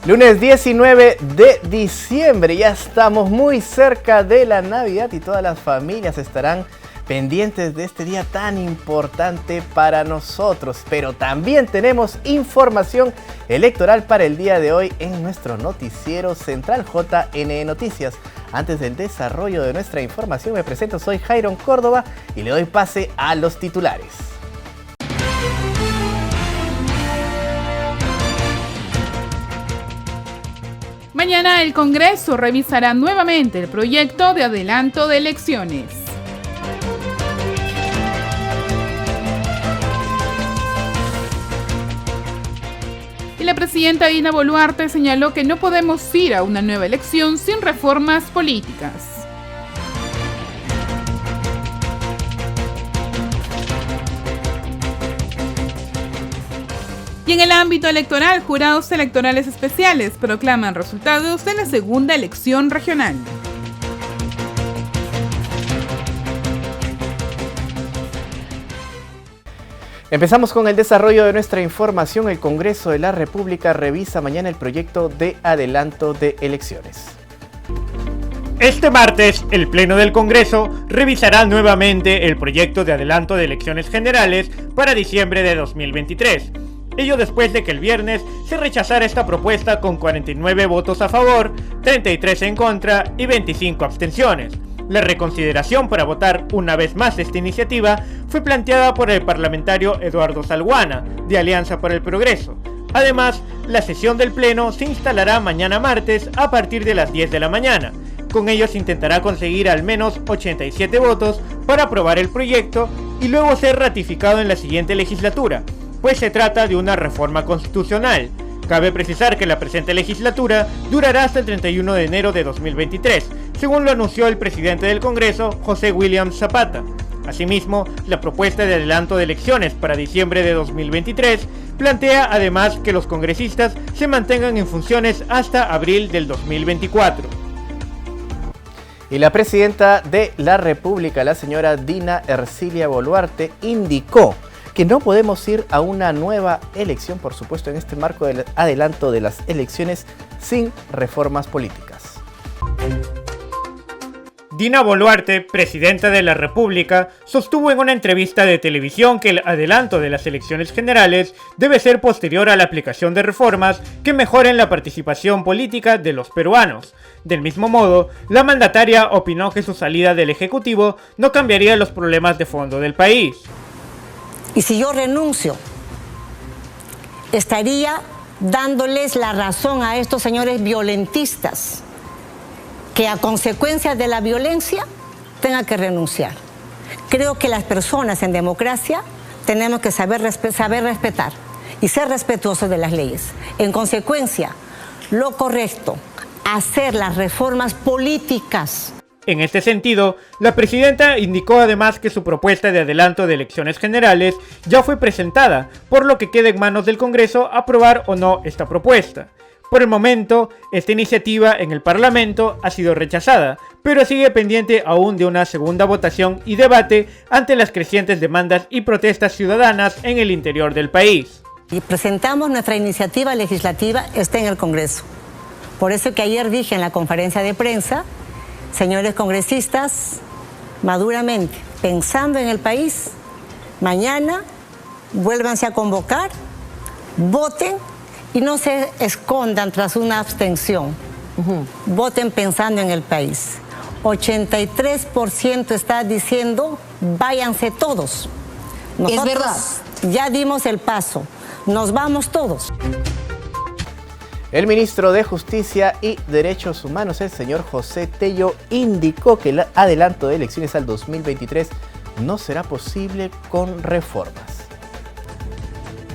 Lunes 19 de diciembre, ya estamos muy cerca de la Navidad y todas las familias estarán pendientes de este día tan importante para nosotros. Pero también tenemos información electoral para el día de hoy en nuestro noticiero central JNE Noticias. Antes del desarrollo de nuestra información me presento, soy Jairon Córdoba y le doy pase a los titulares. Mañana el Congreso revisará nuevamente el proyecto de adelanto de elecciones. Y la presidenta Dina Boluarte señaló que no podemos ir a una nueva elección sin reformas políticas. Y en el ámbito electoral, jurados electorales especiales proclaman resultados de la segunda elección regional. Empezamos con el desarrollo de nuestra información. El Congreso de la República revisa mañana el proyecto de adelanto de elecciones. Este martes, el Pleno del Congreso revisará nuevamente el proyecto de adelanto de elecciones generales para diciembre de 2023. Ello después de que el viernes se rechazara esta propuesta con 49 votos a favor, 33 en contra y 25 abstenciones. La reconsideración para votar una vez más esta iniciativa fue planteada por el parlamentario Eduardo Salguana, de Alianza para el Progreso. Además, la sesión del Pleno se instalará mañana martes a partir de las 10 de la mañana. Con ello se intentará conseguir al menos 87 votos para aprobar el proyecto y luego ser ratificado en la siguiente legislatura, pues se trata de una reforma constitucional. Cabe precisar que la presente legislatura durará hasta el 31 de enero de 2023, según lo anunció el presidente del Congreso, José William Zapata. Asimismo, la propuesta de adelanto de elecciones para diciembre de 2023 plantea además que los congresistas se mantengan en funciones hasta abril del 2024. Y la presidenta de la República, la señora Dina Ercilia Boluarte, indicó que no podemos ir a una nueva elección, por supuesto, en este marco del adelanto de las elecciones sin reformas políticas. Dina Boluarte, presidenta de la República, sostuvo en una entrevista de televisión que el adelanto de las elecciones generales debe ser posterior a la aplicación de reformas que mejoren la participación política de los peruanos. Del mismo modo, la mandataria opinó que su salida del Ejecutivo no cambiaría los problemas de fondo del país. Y si yo renuncio, estaría dándoles la razón a estos señores violentistas que a consecuencia de la violencia tengan que renunciar. Creo que las personas en democracia tenemos que saber respetar y ser respetuosos de las leyes. En consecuencia, lo correcto, hacer las reformas políticas. En este sentido, la presidenta indicó además que su propuesta de adelanto de elecciones generales ya fue presentada, por lo que queda en manos del Congreso aprobar o no esta propuesta. Por el momento, esta iniciativa en el Parlamento ha sido rechazada, pero sigue pendiente aún de una segunda votación y debate ante las crecientes demandas y protestas ciudadanas en el interior del país. Y presentamos nuestra iniciativa legislativa, está en el Congreso. Por eso que ayer dije en la conferencia de prensa, señores congresistas, maduramente, pensando en el país, mañana vuélvanse a convocar, voten y no se escondan tras una abstención. Voten pensando en el país. 83% está diciendo, váyanse todos. Nosotros es verdad. Ya dimos el paso, nos vamos todos. El ministro de Justicia y Derechos Humanos, el señor José Tello, indicó que el adelanto de elecciones al 2023 no será posible con reformas.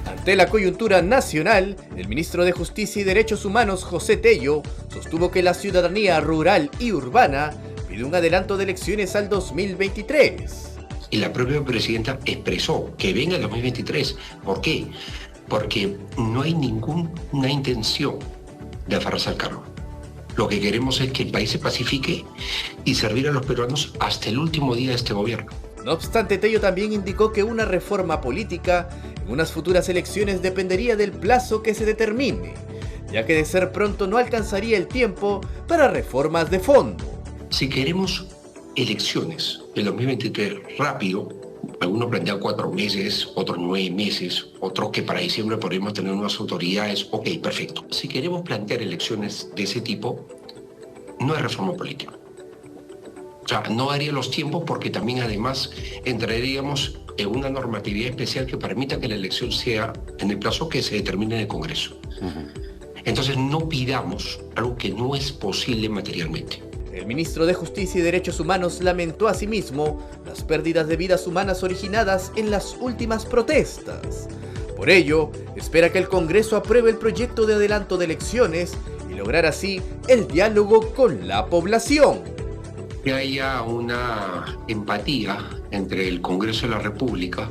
Ante la coyuntura nacional, el ministro de Justicia y Derechos Humanos, José Tello, sostuvo que la ciudadanía rural y urbana pide un adelanto de elecciones al 2023. Y la propia presidenta expresó que venga el 2023. ¿Por qué? Porque no hay ninguna intención de aferrarse al cargo. Lo que queremos es que el país se pacifique y servir a los peruanos hasta el último día de este gobierno. No obstante, Tello también indicó que una reforma política en unas futuras elecciones dependería del plazo que se determine, ya que de ser pronto no alcanzaría el tiempo para reformas de fondo. Si queremos elecciones del 2023 rápido, algunos plantean 4 meses, otros 9 meses, otros que para diciembre podríamos tener unas autoridades. Ok, perfecto. Si queremos plantear elecciones de ese tipo, no hay reforma política. O sea, no daría los tiempos porque también además entraríamos en una normatividad especial que permita que la elección sea en el plazo que se determine en el Congreso. Entonces no pidamos algo que no es posible materialmente. El ministro de Justicia y Derechos Humanos lamentó asimismo las pérdidas de vidas humanas originadas en las últimas protestas. Por ello, espera que el Congreso apruebe el proyecto de adelanto de elecciones y lograr así el diálogo con la población. Que haya una empatía entre el Congreso de la República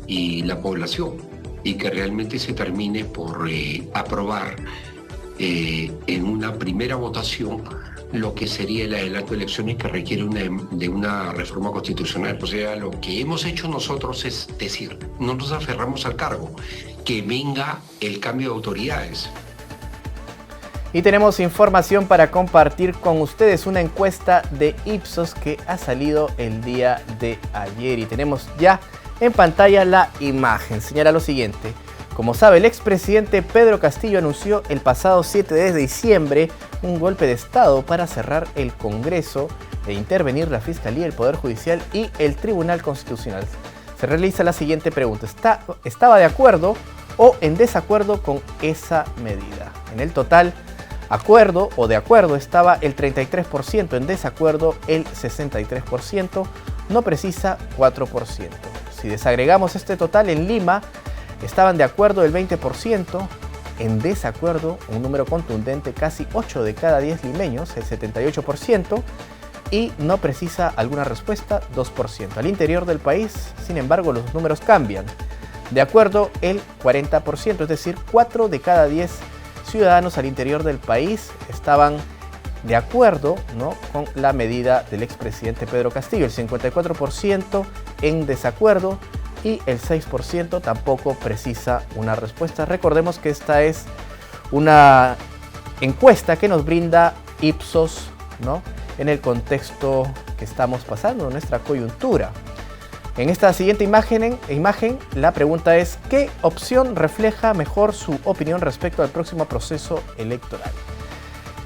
y la población y que realmente se termine por aprobar en una primera votación lo que sería el adelanto de elecciones que requiere de una reforma constitucional. O sea, lo que hemos hecho nosotros es decir, no nos aferramos al cargo, que venga el cambio de autoridades. Y tenemos información para compartir con ustedes, una encuesta de Ipsos que ha salido el día de ayer. Y tenemos ya en pantalla la imagen. Señala lo siguiente. Como sabe, el expresidente Pedro Castillo anunció el pasado 7 de diciembre un golpe de Estado para cerrar el Congreso e intervenir la Fiscalía, el Poder Judicial y el Tribunal Constitucional. Se realiza la siguiente pregunta. ¿Estaba de acuerdo o en desacuerdo con esa medida? En el total, acuerdo o de acuerdo estaba el 33%, en desacuerdo el 63%, no precisa 4%. Si desagregamos este total, en Lima estaban de acuerdo el 20%, en desacuerdo un número contundente, casi 8 de cada 10 limeños, el 78%, y no precisa alguna respuesta, 2%. Al interior del país, sin embargo, los números cambian. De acuerdo el 40%, es decir, 4 de cada 10 ciudadanos al interior del país estaban de acuerdo, ¿no?, con la medida del expresidente Pedro Castillo, el 54% en desacuerdo y el 6% tampoco precisa una respuesta. Recordemos que esta es una encuesta que nos brinda Ipsos, ¿no?, en el contexto que estamos pasando, en nuestra coyuntura. En esta siguiente imagen, la pregunta es: ¿qué opción refleja mejor su opinión respecto al próximo proceso electoral?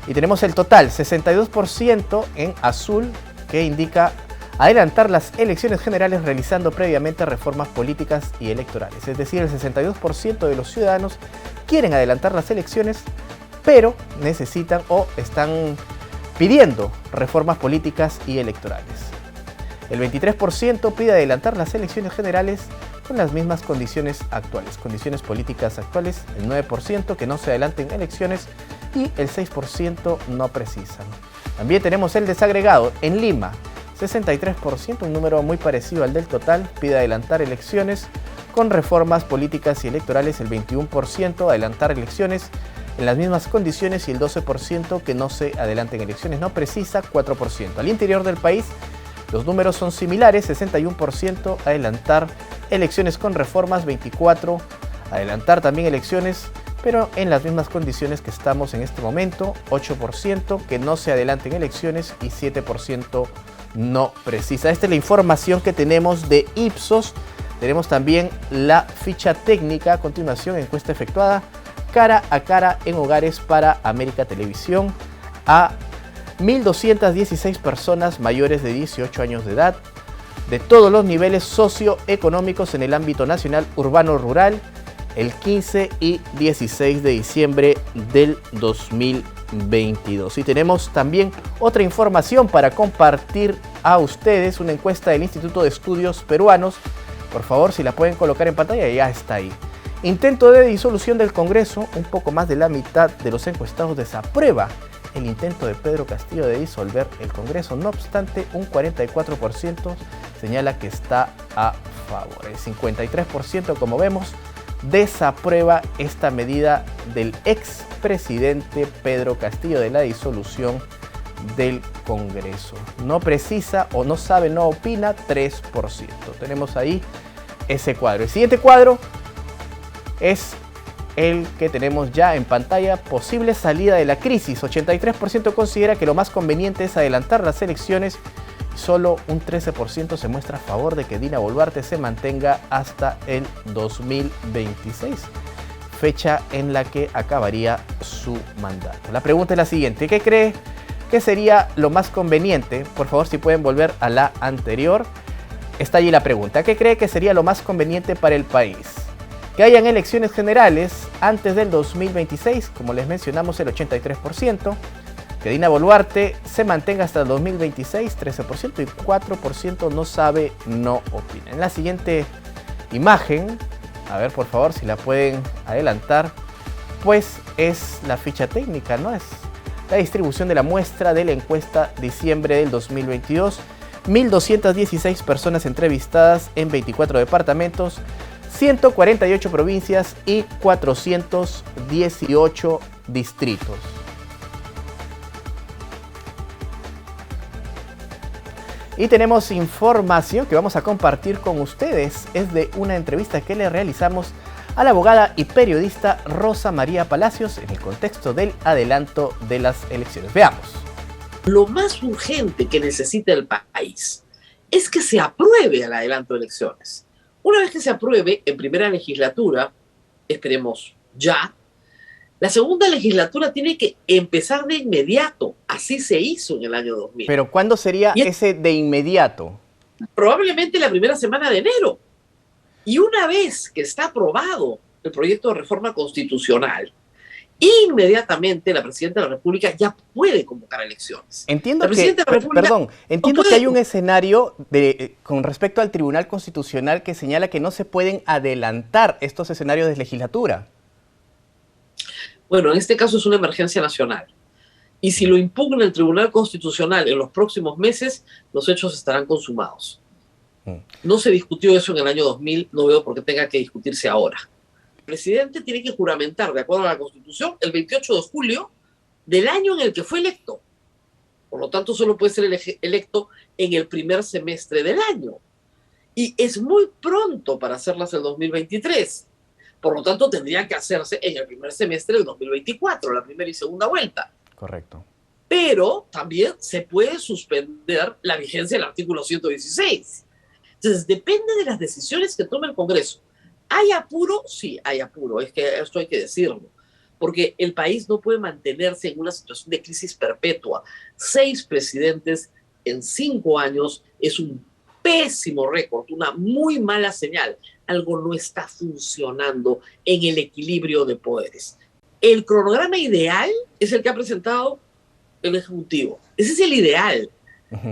Y tenemos el total, 62% en azul, que indica adelantar las elecciones generales realizando previamente reformas políticas y electorales. Es decir, el 62% de los ciudadanos quieren adelantar las elecciones, pero necesitan o están pidiendo reformas políticas y electorales. El 23% pide adelantar las elecciones generales con las mismas condiciones actuales, condiciones políticas actuales, el 9% que no se adelanten elecciones y el 6% no precisan. También tenemos el desagregado. En Lima, 63%, un número muy parecido al del total, pide adelantar elecciones con reformas políticas y electorales, el 21% adelantar elecciones en las mismas condiciones y el 12% que no se adelanten elecciones, no precisa, 4%. Al interior del país, los números son similares, 61% adelantar elecciones con reformas, 24% adelantar también elecciones, pero en las mismas condiciones que estamos en este momento, 8% que no se adelanten elecciones y 7% no precisa. Esta es la información que tenemos de Ipsos. Tenemos también la ficha técnica, a continuación, encuesta efectuada cara a cara en hogares para América Televisión a 1.216 personas mayores de 18 años de edad, de todos los niveles socioeconómicos en el ámbito nacional, urbano, rural, el 15 y 16 de diciembre del 2022. Y tenemos también otra información para compartir a ustedes, una encuesta del Instituto de Estudios Peruanos. Por favor, si la pueden colocar en pantalla, ya está ahí. Intento de disolución del Congreso, un poco más de la mitad de los encuestados desaprueba el intento de Pedro Castillo de disolver el Congreso. No obstante, un 44% señala que está a favor. El 53%, como vemos, desaprueba esta medida del expresidente Pedro Castillo de la disolución del Congreso. No precisa o no sabe, no opina, 3%. Tenemos ahí ese cuadro. El siguiente cuadro es el que tenemos ya en pantalla, posible salida de la crisis. 83% considera que lo más conveniente es adelantar las elecciones. Solo un 13% se muestra a favor de que Dina Boluarte se mantenga hasta el 2026, fecha en la que acabaría su mandato. La pregunta es la siguiente: ¿qué cree que sería lo más conveniente? Por favor, si pueden volver a la anterior. Está allí la pregunta. ¿Qué cree que sería lo más conveniente para el país? Que hayan elecciones generales antes del 2026, como les mencionamos, el 83%. Que Dina Boluarte se mantenga hasta el 2026, 13%, y 4% no sabe, no opina. En la siguiente imagen, a ver por favor si la pueden adelantar, pues es la ficha técnica, ¿no? Es la distribución de la muestra de la encuesta diciembre del 2022. 1.216 personas entrevistadas en 24 departamentos, 148 provincias y 418 distritos. Y tenemos información que vamos a compartir con ustedes. Es de una entrevista que le realizamos a la abogada y periodista Rosa María Palacios en el contexto del adelanto de las elecciones. Veamos. Lo más urgente que necesita el país es que se apruebe el adelanto de elecciones. Una vez que se apruebe en primera legislatura, esperemos ya, la segunda legislatura tiene que empezar de inmediato. Así se hizo en el año 2000. ¿Pero cuándo sería ese de inmediato? Probablemente la primera semana de enero. Y una vez que está aprobado el proyecto de reforma constitucional, inmediatamente la Presidenta de la República ya puede convocar elecciones. Entiendo que hay un escenario con respecto al Tribunal Constitucional que señala que no se pueden adelantar estos escenarios de legislatura. Bueno, en este caso es una emergencia nacional. Y si lo impugna el Tribunal Constitucional en los próximos meses, los hechos estarán consumados. No se discutió eso en el año 2000, no veo por qué tenga que discutirse ahora. El presidente tiene que juramentar, de acuerdo a la Constitución, el 28 de julio del año en el que fue electo. Por lo tanto, solo puede ser electo en el primer semestre del año. Y es muy pronto para hacerlas el 2023. Por lo tanto, tendrían que hacerse en el primer semestre del 2024, la primera y segunda vuelta. Correcto. Pero también se puede suspender la vigencia del artículo 116. Entonces, depende de las decisiones que tome el Congreso. ¿Hay apuro? Sí, hay apuro. Es que esto hay que decirlo. Porque el país no puede mantenerse en una situación de crisis perpetua. 6 presidentes en 5 años es un pésimo récord, una muy mala señal. Algo no está funcionando en el equilibrio de poderes. El cronograma ideal es el que ha presentado el Ejecutivo. Ese es el ideal.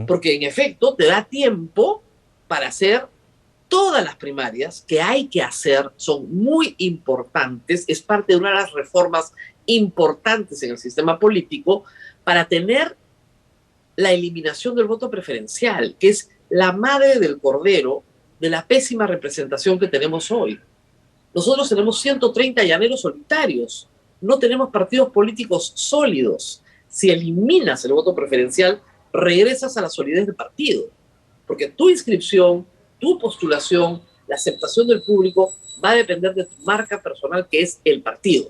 Porque en efecto te da tiempo para hacer todas las primarias que hay que hacer, son muy importantes, es parte de una de las reformas importantes en el sistema político para tener la eliminación del voto preferencial, que es la madre del cordero de la pésima representación que tenemos hoy. Nosotros tenemos 130 llaneros solitarios, no tenemos partidos políticos sólidos. Si eliminas el voto preferencial, regresas a la solidez del partido, porque tu inscripción, tu postulación, la aceptación del público va a depender de tu marca personal, que es el partido.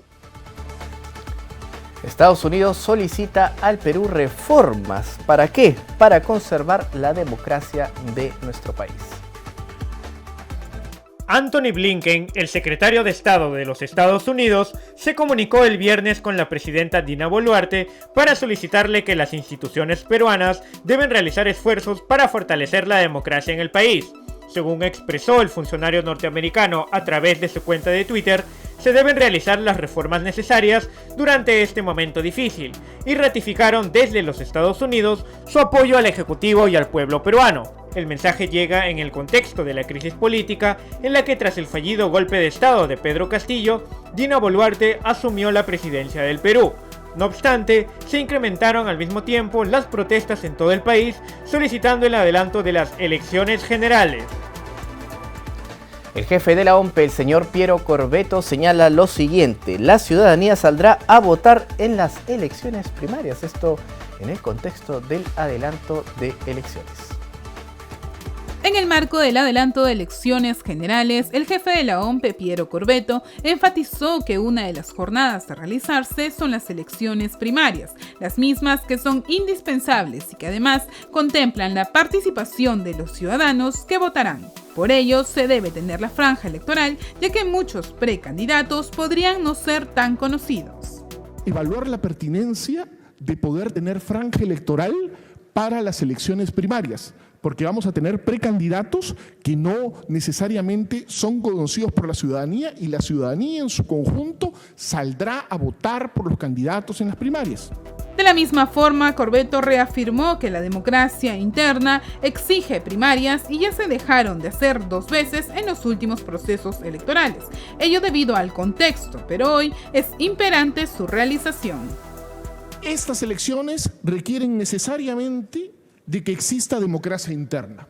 Estados Unidos solicita al Perú reformas. ¿Para qué? Para conservar la democracia de nuestro país. Anthony Blinken, el secretario de Estado de los Estados Unidos, se comunicó el viernes con la presidenta Dina Boluarte para solicitarle que las instituciones peruanas deben realizar esfuerzos para fortalecer la democracia en el país. Según expresó el funcionario norteamericano a través de su cuenta de Twitter, se deben realizar las reformas necesarias durante este momento difícil, y ratificaron desde los Estados Unidos su apoyo al Ejecutivo y al pueblo peruano. El mensaje llega en el contexto de la crisis política en la que, tras el fallido golpe de Estado de Pedro Castillo, Dina Boluarte asumió la presidencia del Perú. No obstante, se incrementaron al mismo tiempo las protestas en todo el país solicitando el adelanto de las elecciones generales. El jefe de la OMP, el señor Piero Corvetto, señala lo siguiente: la ciudadanía saldrá a votar en las elecciones primarias. Esto en el contexto del adelanto de elecciones. En el marco del adelanto de elecciones generales, el jefe de la OMPE, Piero Corvetto, enfatizó que una de las jornadas a realizarse son las elecciones primarias, las mismas que son indispensables y que además contemplan la participación de los ciudadanos que votarán. Por ello, se debe tener la franja electoral, ya que muchos precandidatos podrían no ser tan conocidos. Evaluar la pertinencia de poder tener franja electoral para las elecciones primarias, porque vamos a tener precandidatos que no necesariamente son conocidos por la ciudadanía y la ciudadanía en su conjunto saldrá a votar por los candidatos en las primarias. De la misma forma, Corvetto reafirmó que la democracia interna exige primarias y ya se dejaron de hacer 2 veces en los últimos procesos electorales, ello debido al contexto, pero hoy es imperante su realización. Estas elecciones requieren necesariamente de que exista democracia interna.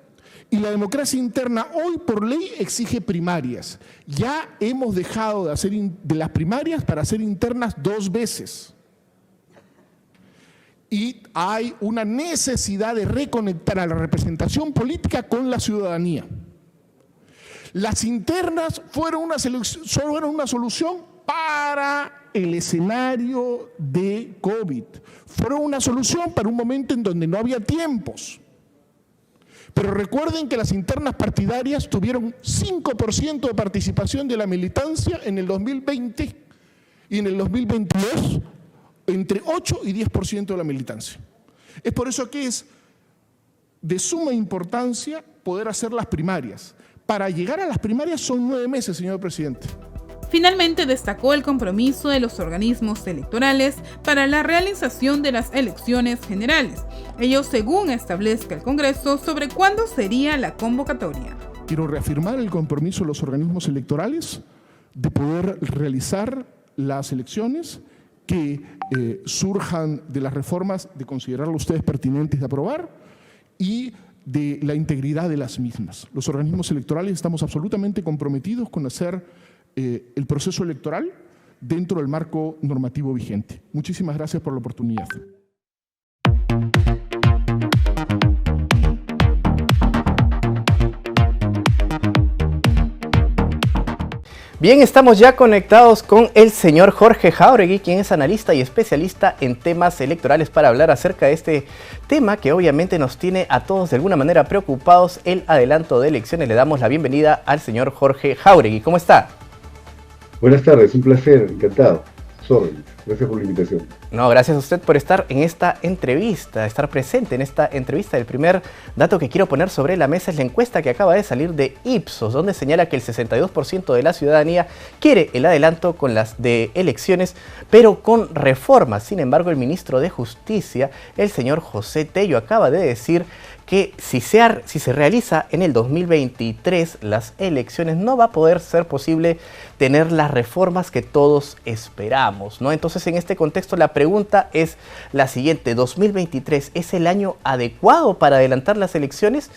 Y la democracia interna hoy por ley exige primarias. Ya hemos dejado de hacer de las primarias para hacer internas 2 veces. Y hay una necesidad de reconectar a la representación política con la ciudadanía. Las internas fueron una solución para el escenario de COVID. Fueron una solución para un momento en donde no había tiempos. Pero recuerden que las internas partidarias tuvieron 5% de participación de la militancia en el 2020 y en el 2022 entre 8 y 10% de la militancia. Es por eso que es de suma importancia poder hacer las primarias. Para llegar a las primarias son 9 meses, señor presidente. Finalmente destacó el compromiso de los organismos electorales para la realización de las elecciones generales, ello según establezca el Congreso sobre cuándo sería la convocatoria. Quiero reafirmar el compromiso de los organismos electorales de poder realizar las elecciones que surjan de las reformas, de considerarlo ustedes pertinentes de aprobar y de la integridad de las mismas. Los organismos electorales estamos absolutamente comprometidos con hacer el proceso electoral dentro del marco normativo vigente. Muchísimas gracias por la oportunidad. Bien, estamos ya conectados con el señor Jorge Jáuregui, quien es analista y especialista en temas electorales, para hablar acerca de este tema que obviamente nos tiene a todos de alguna manera preocupados, el adelanto de elecciones. Le damos la bienvenida al señor Jorge Jáuregui. ¿Cómo está? Buenas tardes, un placer, encantado. Sorry, gracias por la invitación. No, gracias a usted por estar en esta entrevista, estar presente en esta entrevista. El primer dato que quiero poner sobre la mesa es la encuesta que acaba de salir de Ipsos, donde señala que el 62% de la ciudadanía quiere el adelanto con las de elecciones, pero con reformas. Sin embargo, el ministro de Justicia, el señor José Tello, acaba de decir que si se realiza en el 2023 las elecciones, no va a poder ser posible tener las reformas que todos esperamos, ¿no? Entonces, en este contexto, la pregunta es la siguiente: ¿2023 es el año adecuado para adelantar las elecciones?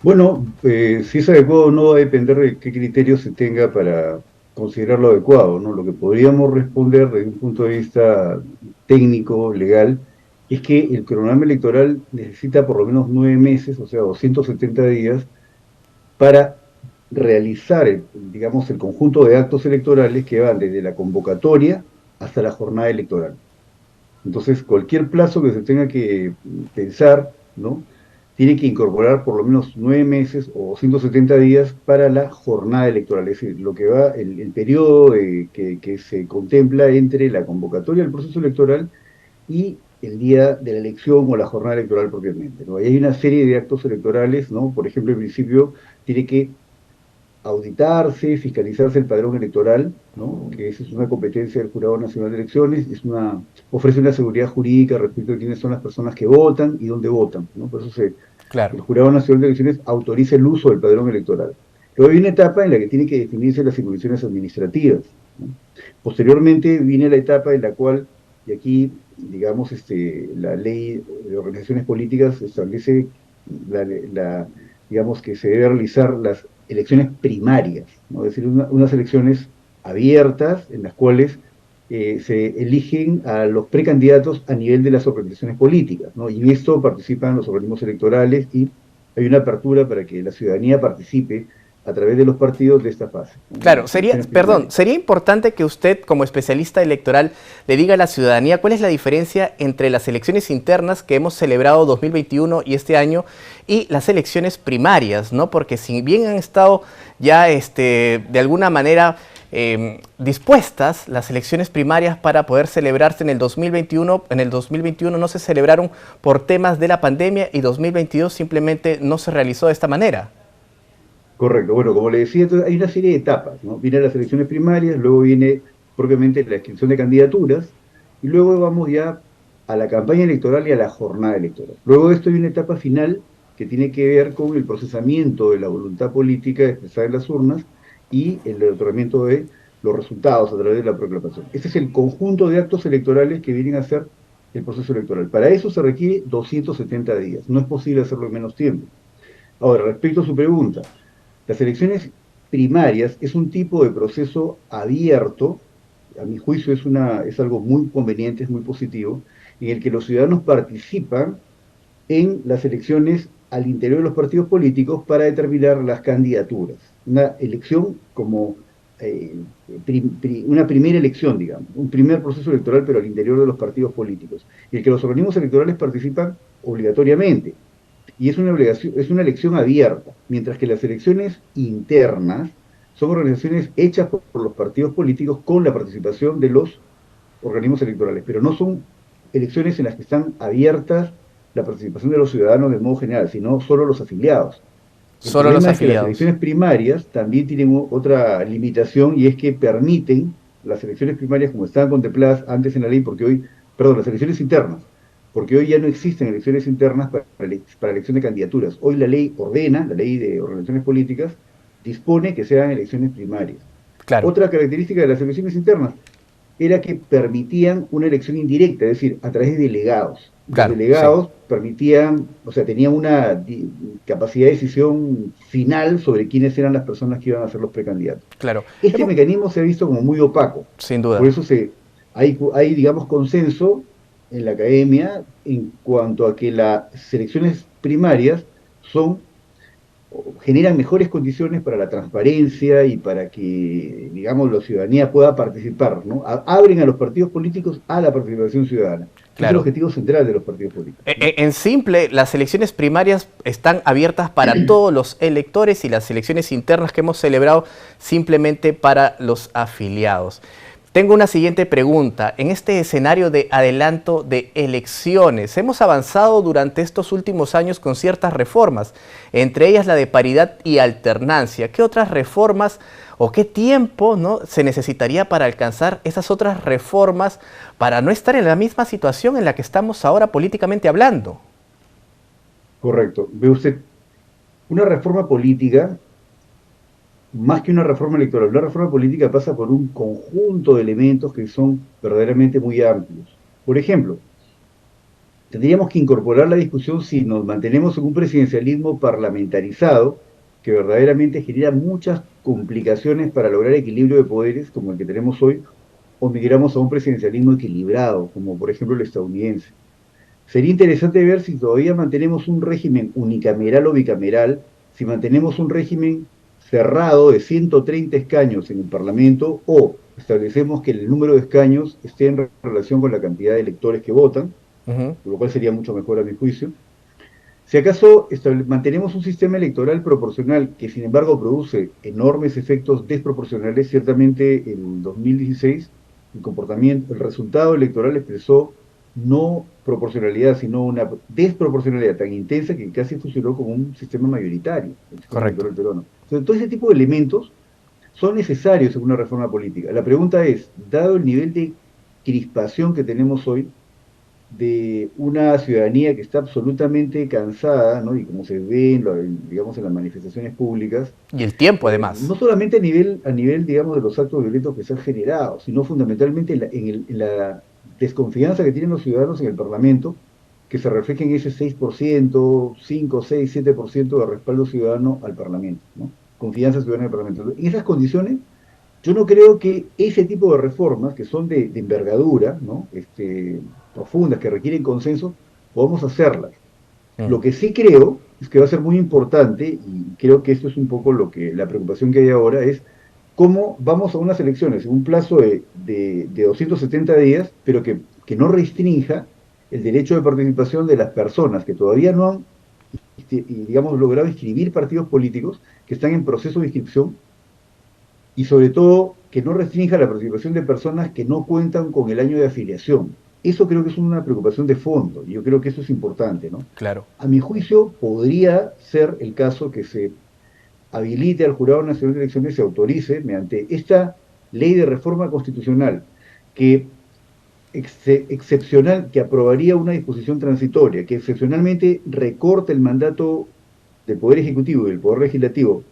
Bueno, si es adecuado o no va a depender de qué criterio se tenga para considerarlo adecuado, ¿no? Lo que podríamos responder desde un punto de vista técnico, legal, es que el cronograma electoral necesita por lo menos 9 meses, o sea, 270 días, para realizar, digamos, el conjunto de actos electorales que van desde la convocatoria hasta la jornada electoral. Entonces, cualquier plazo que se tenga que pensar, ¿no?, tiene que incorporar por lo menos 9 meses o 270 días para la jornada electoral, es decir, lo que va, el periodo que se contempla entre la convocatoria del proceso electoral y el día de la elección o la jornada electoral propiamente, ¿no? Ahí hay una serie de actos electorales, ¿no? Por ejemplo, en principio tiene que auditarse, fiscalizarse el padrón electoral, ¿no?, que esa es una competencia del Jurado Nacional de Elecciones, ofrece una seguridad jurídica respecto a quiénes son las personas que votan y dónde votan, ¿no? Por eso el Jurado Nacional de Elecciones autoriza el uso del padrón electoral. Luego hay una etapa en la que tiene que definirse las circunscripciones administrativas, ¿no? Posteriormente viene la etapa en la cual, y aquí, digamos, la ley de organizaciones políticas establece digamos, que se debe realizar las elecciones primarias, ¿no? Es decir, unas elecciones abiertas en las cuales se eligen a los precandidatos a nivel de las organizaciones políticas, ¿no? Y en esto participan los organismos electorales y hay una apertura para que la ciudadanía participe a través de los partidos de esta fase. Claro, sería importante que usted, como especialista electoral, le diga a la ciudadanía cuál es la diferencia entre las elecciones internas que hemos celebrado 2021 y este año y las elecciones primarias, ¿no? Porque si bien han estado ya de alguna manera dispuestas las elecciones primarias para poder celebrarse en el 2021 no se celebraron por temas de la pandemia y 2022 simplemente no se realizó de esta manera. Correcto. Bueno, como le decía, entonces, hay una serie de etapas, ¿no? Vienen las elecciones primarias, luego viene propiamente la inscripción de candidaturas, y luego vamos ya a la campaña electoral y a la jornada electoral. Luego de esto hay una etapa final que tiene que ver con el procesamiento de la voluntad política expresada en las urnas y el otorgamiento de los resultados a través de la proclamación. Este es el conjunto de actos electorales que vienen a ser el proceso electoral. Para eso se requiere 270 días. No es posible hacerlo en menos tiempo. Ahora, respecto a su pregunta, las elecciones primarias es un tipo de proceso abierto, a mi juicio es algo muy conveniente, es muy positivo, en el que los ciudadanos participan en las elecciones al interior de los partidos políticos para determinar las candidaturas. Una elección como una primera elección, digamos, un primer proceso electoral, pero al interior de los partidos políticos, en el que los organismos electorales participan obligatoriamente. Y es una elección abierta, mientras que las elecciones internas son organizaciones hechas por los partidos políticos con la participación de los organismos electorales, pero no son elecciones en las que están abiertas la participación de los ciudadanos de modo general, sino solo los afiliados. Solo los afiliados. Es que las elecciones primarias también tienen otra limitación, y es que permiten las elecciones primarias como estaban contempladas antes en la ley, las elecciones internas, porque hoy ya no existen elecciones internas para elección de candidaturas. Hoy la ley la ley de organizaciones políticas, dispone que sean elecciones primarias. Claro. Otra característica de las elecciones internas era que permitían una elección indirecta, es decir, a través de delegados. Claro, los delegados permitían, tenían una capacidad de decisión final sobre quiénes eran las personas que iban a ser los precandidatos. Claro. Este mecanismo se ha visto como muy opaco. Sin duda. Por eso hay, digamos, consenso en la academia en cuanto a que las elecciones primarias generan mejores condiciones para la transparencia y para que, digamos, la ciudadanía pueda participar, ¿no? Abren a los partidos políticos a la participación ciudadana. Claro. Es el objetivo central de los partidos políticos. En simple, las elecciones primarias están abiertas para todos los electores y las elecciones internas que hemos celebrado simplemente para los afiliados. Tengo una siguiente pregunta. En este escenario de adelanto de elecciones, hemos avanzado durante estos últimos años con ciertas reformas, entre ellas la de paridad y alternancia. ¿Qué otras reformas o qué tiempo, ¿no?, se necesitaría para alcanzar esas otras reformas para no estar en la misma situación en la que estamos ahora políticamente hablando? Correcto. Ve usted, una reforma política, más que una reforma electoral, la reforma política pasa por un conjunto de elementos que son verdaderamente muy amplios. Por ejemplo, tendríamos que incorporar la discusión si nos mantenemos en un presidencialismo parlamentarizado, que verdaderamente genera muchas complicaciones para lograr equilibrio de poderes, como el que tenemos hoy, o migramos a un presidencialismo equilibrado, como por ejemplo el estadounidense. Sería interesante ver si todavía mantenemos un régimen unicameral o bicameral, si mantenemos un régimen cerrado de 130 escaños en el Parlamento, o establecemos que el número de escaños esté en relación con la cantidad de electores que votan, lo cual sería mucho mejor a mi juicio. Si acaso mantenemos un sistema electoral proporcional que sin embargo produce enormes efectos desproporcionales, ciertamente en 2016 el resultado electoral expresó no proporcionalidad, sino una desproporcionalidad tan intensa que casi funcionó como un sistema mayoritario, el sistema electoral peruano. Entonces, todo ese tipo de elementos son necesarios en una reforma política. La pregunta es, dado el nivel de crispación que tenemos hoy, de una ciudadanía que está absolutamente cansada, ¿no?, y como se ve digamos, en las manifestaciones públicas. Y el tiempo, además. No solamente a nivel, digamos, de los actos violentos que se han generado, sino fundamentalmente en la desconfianza que tienen los ciudadanos en el Parlamento, que se refleja en ese 6%, 5, 6, 7% de respaldo ciudadano al Parlamento, ¿no? Confianza ciudadana en el Parlamento. En esas condiciones, yo no creo que ese tipo de reformas, que son de envergadura, ¿no?, profundas, que requieren consenso, podamos hacerlas. Lo que sí creo es que va a ser muy importante, y creo que esto es un poco la preocupación que hay ahora, es cómo vamos a unas elecciones en un plazo de 270 días, pero que no restrinja el derecho de participación de las personas que todavía no han, digamos, logrado inscribir partidos políticos, que están en proceso de inscripción, y sobre todo que no restrinja la participación de personas que no cuentan con el año de afiliación. Eso creo que es una preocupación de fondo, y yo creo que eso es importante, ¿no? Claro. A mi juicio, podría ser el caso que se habilite al Jurado Nacional de Elecciones y se autorice, mediante esta ley de reforma constitucional, que excepcional, que aprobaría una disposición transitoria, que excepcionalmente recorta el mandato del Poder Ejecutivo y del Poder Legislativo,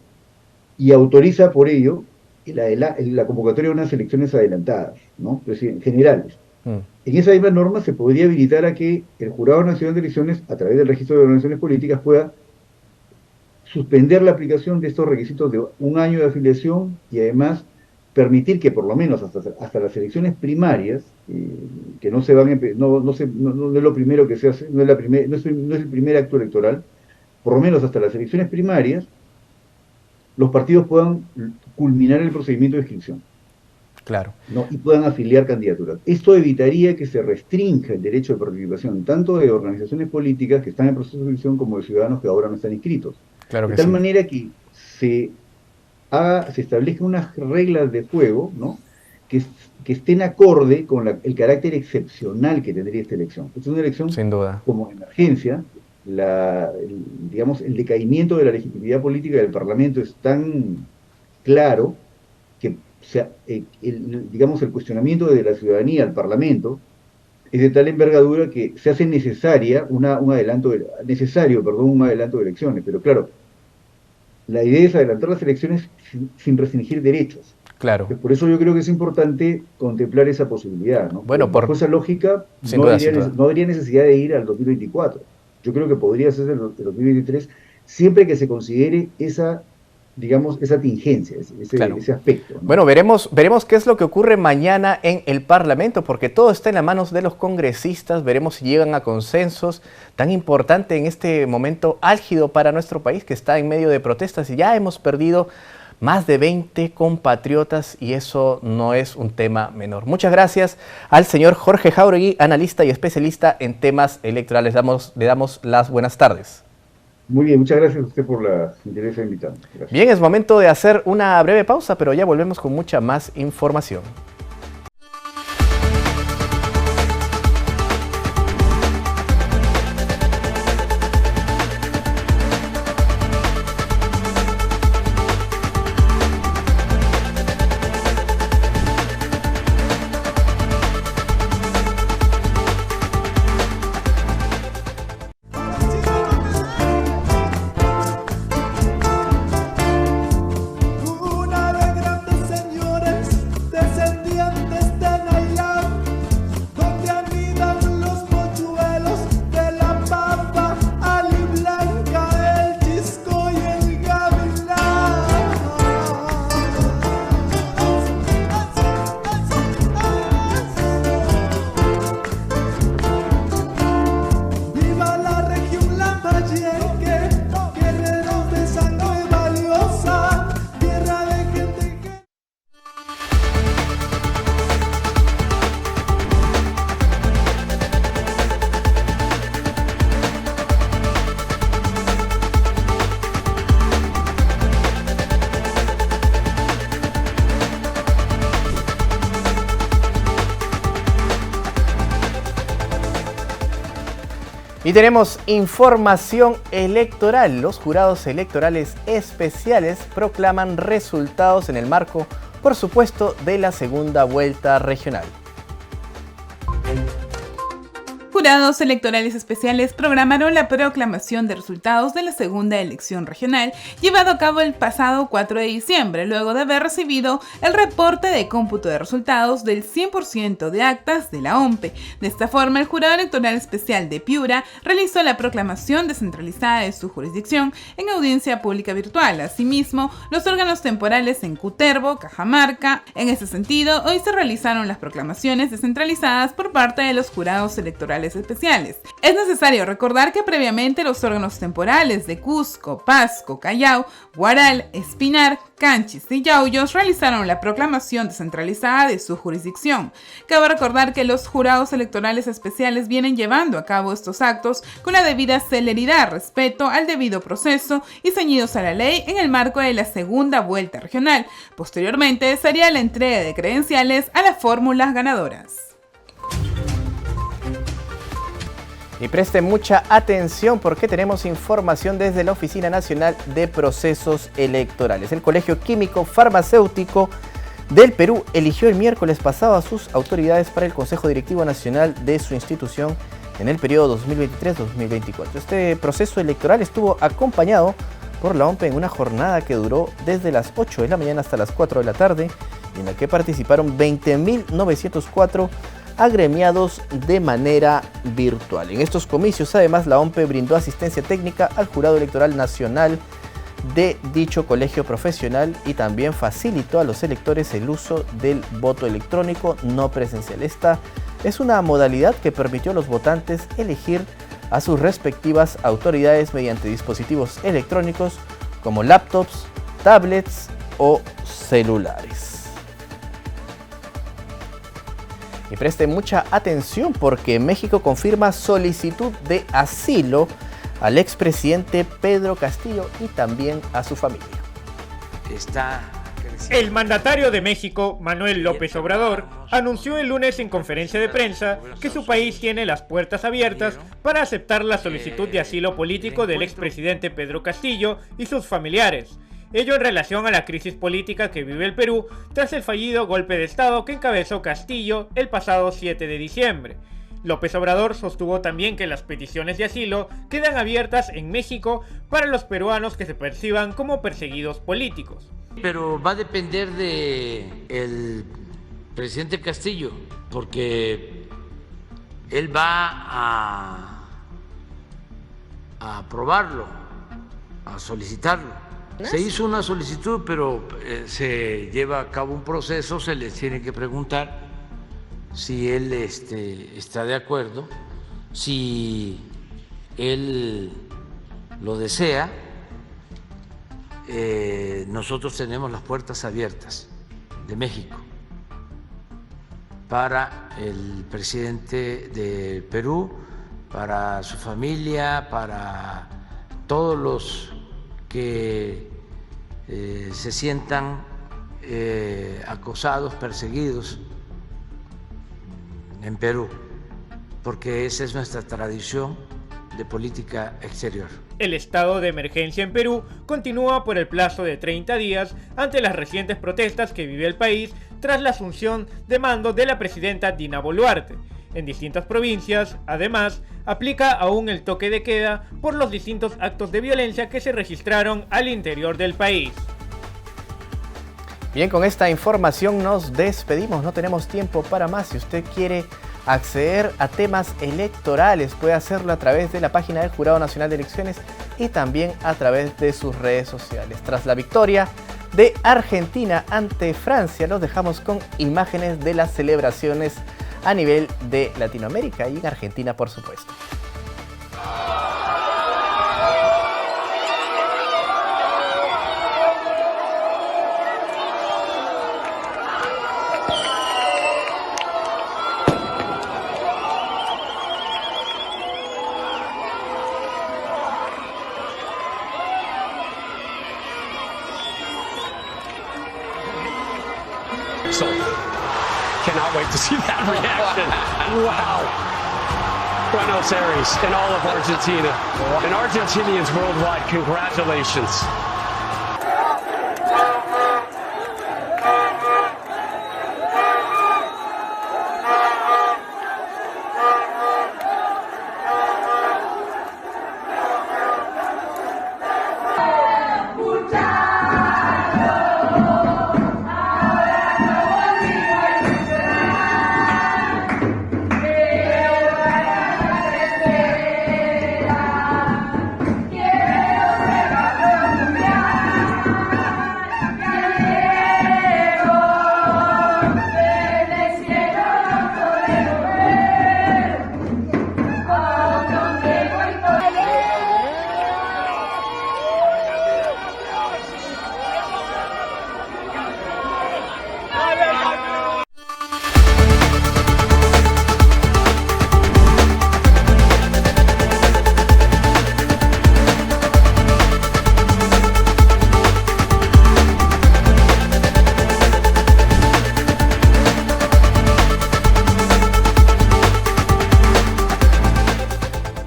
y autoriza por ello la convocatoria de unas elecciones adelantadas, ¿no? Generales. En esa misma norma se podría habilitar a que el Jurado Nacional de Elecciones, a través del Registro de Organizaciones Políticas, pueda suspender la aplicación de estos requisitos de un año de afiliación y además permitir que por lo menos hasta las elecciones primarias, que no se van, no es lo primero que se hace, no es el primer acto electoral, por lo menos hasta las elecciones primarias, los partidos puedan culminar el procedimiento de inscripción. Claro. ¿No? Y puedan afiliar candidaturas. Esto evitaría que se restrinja el derecho de participación tanto de organizaciones políticas que están en proceso de inscripción como de ciudadanos que ahora no están inscritos. Claro que de tal sí. manera que se establezcan unas reglas de juego, ¿no? que estén acorde con el carácter excepcional que tendría esta elección. Esta es una elección sin duda como emergencia. Digamos, el decaimiento de la legitimidad política del Parlamento es tan claro que digamos, el cuestionamiento de la ciudadanía al Parlamento es de tal envergadura que se hace necesario un adelanto de elecciones. Pero claro, la idea es adelantar las elecciones sin restringir derechos. Claro. Por eso yo creo que es importante contemplar esa posibilidad, ¿no? Bueno, por esa lógica, no habría necesidad de ir al 2024. Yo creo que podría ser el 2023, siempre que se considere esa tingencia, ese aspecto, ¿no? Bueno, veremos qué es lo que ocurre mañana en el Parlamento, porque todo está en las manos de los congresistas. Veremos si llegan a consensos tan importante en este momento álgido para nuestro país, que está en medio de protestas, y ya hemos perdido más de 20 compatriotas, y eso no es un tema menor. Muchas gracias al señor Jorge Jáuregui, analista y especialista en temas electorales. Le damos las buenas tardes. Muy bien, muchas gracias a usted por la interés de invitarme. Bien, es momento de hacer una breve pausa, pero ya volvemos con mucha más información. Y tenemos información electoral. Los jurados electorales especiales proclaman resultados en el marco, por supuesto, de la segunda vuelta regional. Jurados electorales especiales programaron la proclamación de resultados de la segunda elección regional llevado a cabo el pasado 4 de diciembre, luego de haber recibido el reporte de cómputo de resultados del 100% de actas de la OMPE. De esta forma, el Jurado Electoral Especial de Piura realizó la proclamación descentralizada de su jurisdicción en audiencia pública virtual. Asimismo, los órganos temporales en Cutervo, Cajamarca. En ese sentido, hoy se realizaron las proclamaciones descentralizadas por parte de los jurados electorales electorales especiales. Es necesario recordar que previamente los órganos temporales de Cusco, Pasco, Callao, Huaral, Espinar, Canchis y Yauyos realizaron la proclamación descentralizada de su jurisdicción. Cabe recordar que los jurados electorales especiales vienen llevando a cabo estos actos con la debida celeridad, respeto al debido proceso y ceñidos a la ley en el marco de la segunda vuelta regional. Posteriormente sería la entrega de credenciales a las fórmulas ganadoras. Y preste mucha atención porque tenemos información desde la Oficina Nacional de Procesos Electorales. El Colegio Químico Farmacéutico del Perú eligió el miércoles pasado a sus autoridades para el Consejo Directivo Nacional de su institución en el periodo 2023-2024. Este proceso electoral estuvo acompañado por la OMPE en una jornada que duró desde las 8 de la mañana hasta las 4 de la tarde, en la que participaron 20.904 agremiados de manera virtual. En estos comicios, además, la OMPE brindó asistencia técnica al Jurado Electoral Nacional de dicho colegio profesional y también facilitó a los electores el uso del voto electrónico no presencial. Esta es una modalidad que permitió a los votantes elegir a sus respectivas autoridades mediante dispositivos electrónicos como laptops, tablets o celulares. Y preste mucha atención porque México confirma solicitud de asilo al expresidente Pedro Castillo y también a su familia. El mandatario de México, Manuel López Obrador, anunció el lunes en conferencia de prensa que su país tiene las puertas abiertas para aceptar la solicitud de asilo político del expresidente Pedro Castillo y sus familiares. Ello en relación a la crisis política que vive el Perú tras el fallido golpe de Estado que encabezó Castillo el pasado 7 de diciembre. López Obrador sostuvo también que las peticiones de asilo quedan abiertas en México para los peruanos que se perciban como perseguidos políticos. Pero va a depender del presidente Castillo, porque él va a aprobarlo, a solicitarlo. Se hizo una solicitud, pero se lleva a cabo un proceso, se les tiene que preguntar si él está de acuerdo, si él lo desea. Nosotros tenemos las puertas abiertas de México para el presidente de Perú, para su familia, para todos los que se sientan acosados, perseguidos en Perú, porque esa es nuestra tradición de política exterior. El estado de emergencia en Perú continúa por el plazo de 30 días ante las recientes protestas que vive el país tras la asunción de mando de la presidenta Dina Boluarte. En distintas provincias, además, aplica aún el toque de queda por los distintos actos de violencia que se registraron al interior del país. Bien, con esta información nos despedimos, no tenemos tiempo para más. Si usted quiere acceder a temas electorales, puede hacerlo a través de la página del Jurado Nacional de Elecciones y también a través de sus redes sociales. Tras la victoria de Argentina ante Francia, los dejamos con imágenes de las celebraciones a nivel de Latinoamérica y en Argentina, por supuesto. So, cannot wait to see that reaction. Wow. Buenos Aires and all of Argentina. And Argentinians worldwide, congratulations.